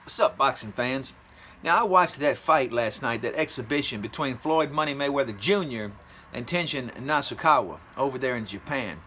What's up, boxing fans? Now, I watched that fight last night, that exhibition between Floyd Money Mayweather Jr. and Tenshin Nasukawa over there in Japan.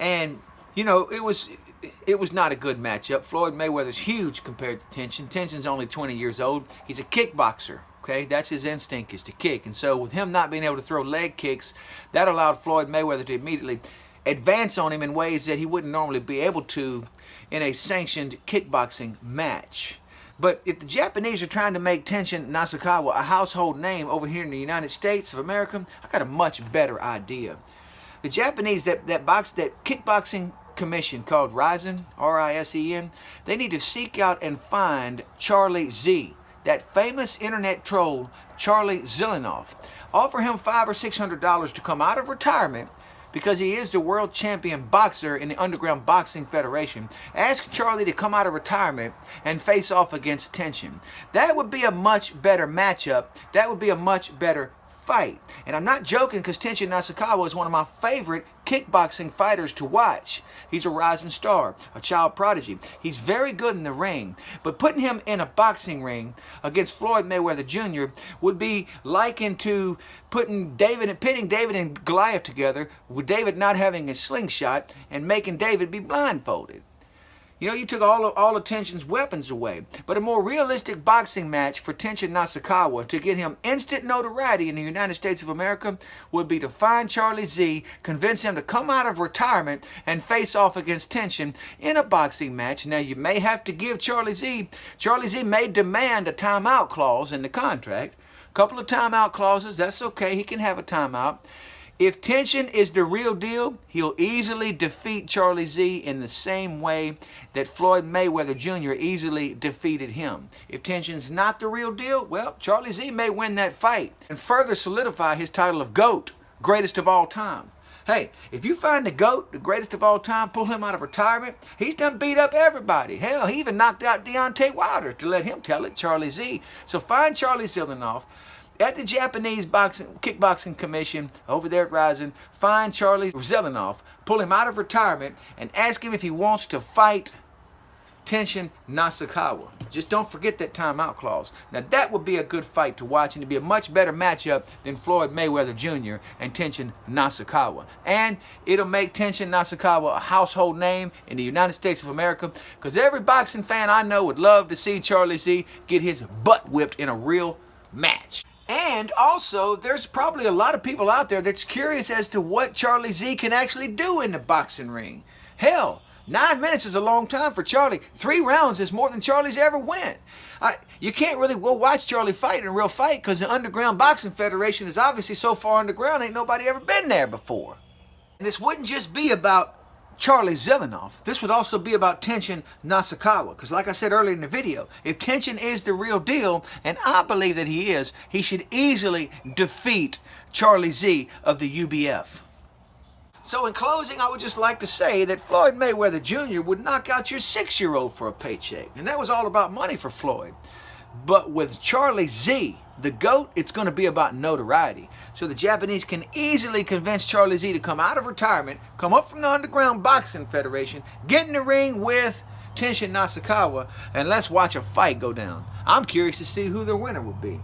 And, you know, it was not a good matchup. Floyd Mayweather's huge compared to Tenshin. Tenshin's only 20 years old. He's a kickboxer. Okay, that's his instinct, is to kick. And so with him not being able to throw leg kicks, that allowed Floyd Mayweather to immediately advance on him in ways that he wouldn't normally be able to in a sanctioned kickboxing match. But if the Japanese are trying to make Tenshin Nasukawa a household name over here in the United States of America, I got a much better idea. The Japanese, that kickboxing commission called Rizin, R-I-S-E-N, they need to seek out and find Charlie Z, that famous internet troll Charlie Zelenoff. Offer him $500 or $600 to come out of retirement, because he is the world champion boxer in the Underground Boxing Federation. Ask Charlie to come out of retirement and face off against Tenshin. That would be a much better matchup. That would be a much better fight. And I'm not joking, because Tenshin Nasukawa is one of my favorite kickboxing fighters to watch. He's a rising star, a child prodigy. He's very good in the ring, but putting him in a boxing ring against Floyd Mayweather Jr. would be likened to pitting David and Goliath together, with David not having a slingshot and making David be blindfolded. You know, you took all of Tenshin's weapons away. But a more realistic boxing match for Tenshin Nasukawa to get him instant notoriety in the United States of America would be to find Charlie Z, convince him to come out of retirement and face off against Tenshin in a boxing match. Now, you may have to give Charlie Z may demand a timeout clause in the contract. A couple of timeout clauses, that's okay. He can have a timeout. If Tenshin is the real deal, he'll easily defeat Charlie Z in the same way that Floyd Mayweather Jr. easily defeated him. If Tenshin's not the real deal, well, Charlie Z may win that fight and further solidify his title of GOAT, greatest of all time. Hey, if you find the GOAT, the greatest of all time, pull him out of retirement, he's done beat up everybody. Hell, he even knocked out Deontay Wilder, to let him tell it, Charlie Z. So find Charlie Zelenoff at the Japanese Kickboxing Commission over there at Rizin. Find Charlie Zelenoff, pull him out of retirement, and ask him if he wants to fight Tenshin Nasukawa. Just don't forget that timeout clause. Now, that would be a good fight to watch, and it'd be a much better matchup than Floyd Mayweather Jr. and Tenshin Nasukawa. And it'll make Tenshin Nasukawa a household name in the United States of America, because every boxing fan I know would love to see Charlie Z get his butt whipped in a real match. And also, there's probably a lot of people out there that's curious as to what Charlie Z can actually do in the boxing ring. Hell, 9 minutes is a long time for Charlie. 3 rounds is more than Charlie's ever went. You can't really go watch Charlie fight in a real fight, because the Underground Boxing Federation is obviously so far underground, ain't nobody ever been there before. And this wouldn't just be about Charlie Zelenoff. This would also be about Tenshin Nasukawa, because like I said earlier in the video, if Tenshin is the real deal, and I believe that he is, he should easily defeat Charlie Z of the UBF. So in closing, I would just like to say that Floyd Mayweather Jr. would knock out your 6-year-old for a paycheck, and that was all about money for Floyd. But with Charlie Z, the GOAT, it's going to be about notoriety. So the Japanese can easily convince Charlie Z to come out of retirement, come up from the Underground Boxing Federation, get in the ring with Tenshin Nasukawa, and let's watch a fight go down. I'm curious to see who the winner will be.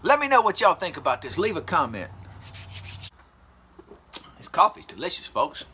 Let me know what y'all think about this. Leave a comment. This coffee's delicious, folks.